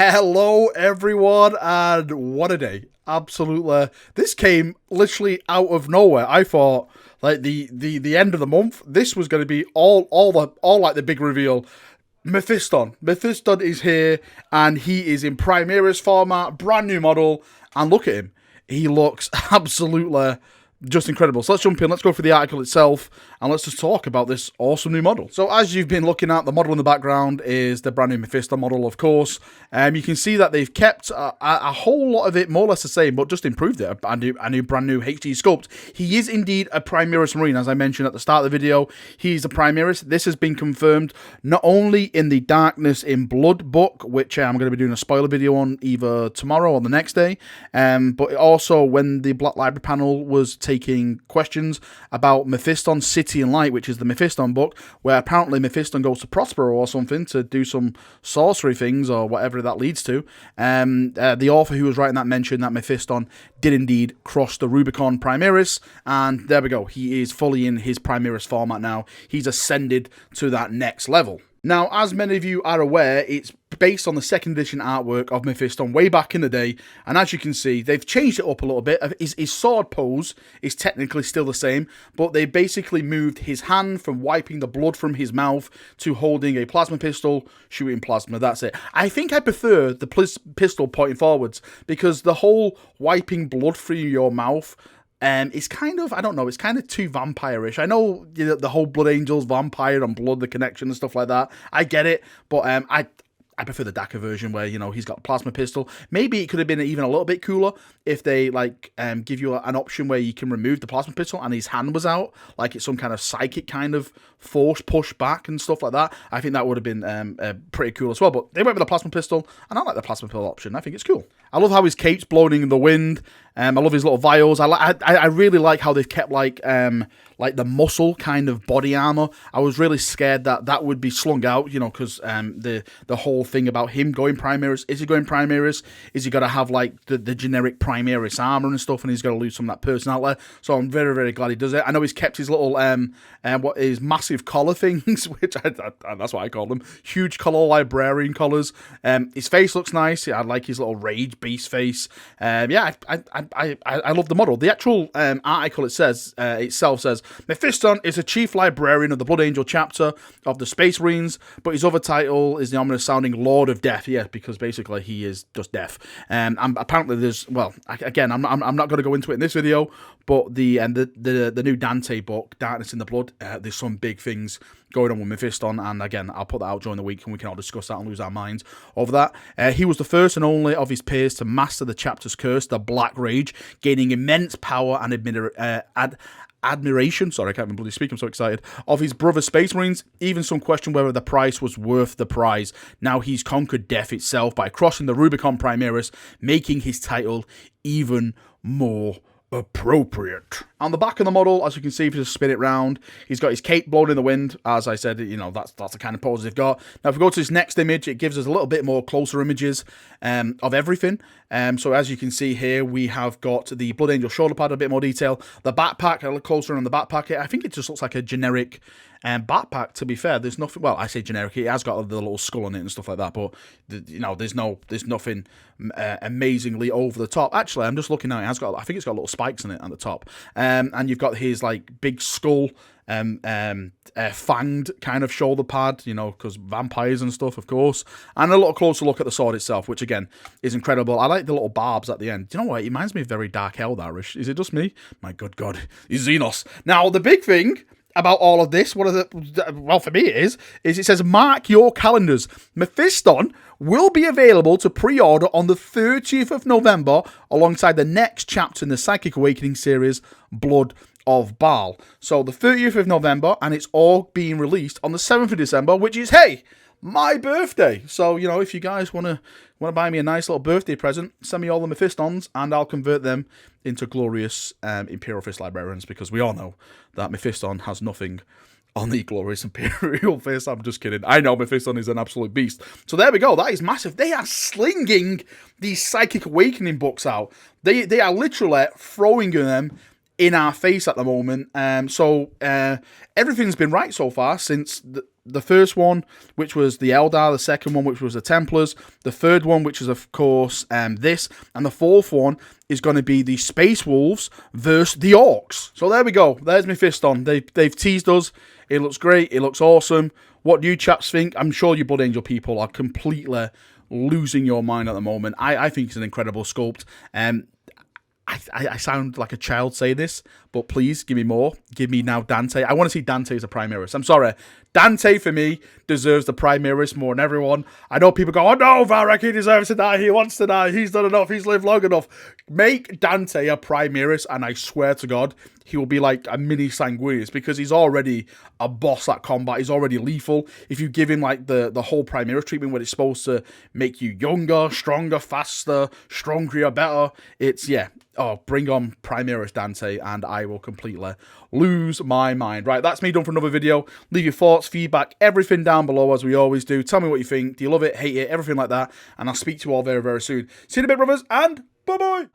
Hello everyone, and what a day. Absolutely. This came literally out of nowhere. I thought like the end of the month, this was going to be all like the big reveal. Mephiston is here, and he is in Primaris format, brand new model, and look at him. He looks absolutely just incredible. So let's jump in, let's go through the article itself, and let's just talk about this awesome new model. So as you've been looking at, the model in the background is the brand new Mephiston model, of course. You can see that they've kept a whole lot of it more or less the same, but just improved it. A new brand new HD sculpt. He is indeed a Primaris Marine, as I mentioned at the start of the video. He's a Primaris. This has been confirmed not only in the Darkness in Blood book, which I'm going to be doing a spoiler video on either tomorrow or the next day, but also when the Black Library panel was taking questions about Mephiston City and Light, which is the Mephiston book, where apparently Mephiston goes to Prospero or something to do some sorcery things or whatever that leads to. The author who was writing that mentioned that Mephiston did indeed cross the Rubicon Primaris, and there we go. He is fully in his Primaris format now. He's ascended to that next level. Now, as many of you are aware, it's based on the second edition artwork of Mephiston way back in the day, and as you can see, they've changed it up a little bit. His sword pose is technically still the same, but they basically moved his hand from wiping the blood from his mouth to holding a plasma pistol, shooting plasma. That's it. I think I prefer the pistol pointing forwards, because the whole wiping blood through your mouth, it's kind of, I don't know, it's kind of too vampire-ish. I know the whole Blood Angels, vampire and blood, the connection and stuff like that. I get it, but I prefer the DACA version where, he's got a plasma pistol. Maybe it could have been even a little bit cooler if they, give you an option where you can remove the plasma pistol and his hand was out, like it's some kind of psychic kind of force push back and stuff like that. I think that would have been pretty cool as well, but they went with the plasma pistol, and I like the plasma pistol option. I think it's cool. I love how his cape's blowing in the wind. I love his little vials. I really like how they've kept like the muscle kind of body armor. I was really scared that would be slung out, because the whole thing about him going Primaris. Is he going Primaris? Is he got to have like the generic Primaris armor and stuff, and he's got to lose some of that personality? So I'm very, very glad he does it. I know he's kept his little what is massive collar things, which that's what I call them, huge collar librarian collars. His face looks nice. I like his little rage beast face. I love the model. The actual article itself says Mephiston is a chief librarian of the Blood Angel chapter of the Space Marines, but his other title is the ominous sounding Lord of Death. Yeah, because basically he is just death. And apparently there's, well, again, I'm not going to go into it in this video, but the new Dante book, Darkness in the Blood, there's some big things going on with Mephiston, and again, I'll put that out during the week and we can all discuss that and lose our minds over that. He was the first and only of his peers to master the chapter's curse, the Black Rage, gaining immense power and admiration, sorry, I can't even bloody speak, I'm so excited, of his brother Space Marines. Even some question whether the price was worth the prize. Now he's conquered death itself by crossing the Rubicon Primaris, making his title even more appropriate. On the back of the model, as you can see, if you just spin it round, he's got his cape blown in the wind. As I said, that's the kind of pose they've got. Now, if we go to this next image, it gives us a little bit more closer images of everything. So as you can see here, we have got the Blood Angel shoulder pad, a bit more detail. The backpack, a little closer on the backpack. I think it just looks like a generic backpack, to be fair. There's nothing, well, I say generic, it has got the little skull on it and stuff like that, but there's nothing amazingly over the top. Actually, I'm just looking at it, I think it's got little spikes in it at the top, and you've got his like big skull, fanged kind of shoulder pad, because vampires and stuff, of course, and a little closer look at the sword itself, which again is incredible. I like the little barbs at the end. Do you know what? It reminds me of very Dark Eldarish. Is it just me? My good God, he's Xenos. Now the big thing about all of this, well, for me it says, mark your calendars. Mephiston will be available to pre-order on the 30th of November alongside the next chapter in the Psychic Awakening series, Blood of Baal. So the 30th of November, and it's all being released on the 7th of December, which is, hey, my birthday. So, if you guys want to buy me a nice little birthday present, send me all the Mephistons, and I'll convert them into glorious Imperial Fist Librarians, because we all know that Mephiston has nothing on the glorious Imperial Fist. I'm just kidding. I know Mephiston is an absolute beast. So there we go. That is massive. They are slinging these Psychic Awakening books out. They are literally throwing them in our face at the moment. So everything's been right so far since the first one, which was the Eldar, the second one, which was the Templars, the third one, which is, of course, this, and the fourth one is going to be the Space Wolves versus the Orcs. So there we go. There's Mephiston. They've teased us. It looks great. It looks awesome. What do you chaps think? I'm sure you Blood Angel people are completely losing your mind at the moment. I think it's an incredible sculpt. I sound like a child saying this, but please give me more. Give me now Dante. I want to see Dante as a Primaris. I'm sorry. Dante, for me, deserves the Primaris more than everyone. I know people go, oh no, Varric, he deserves to die. He wants to die. He's done enough. He's lived long enough. Make Dante a Primaris, and I swear to God, he will be like a mini Sanguinius, because he's already a boss at combat. He's already lethal. If you give him like the whole Primaris treatment where it's supposed to make you younger, stronger, faster, stronger, better, it's, yeah. Oh, bring on Primaris Dante, and I will completely lose my mind. Right, that's me done for another video. Leave your thoughts, feedback, everything down below, as we always do. Tell me what you think. Do you love it, hate it, everything like that? And I'll speak to you all very, very soon. See you in a bit, brothers, and bye-bye.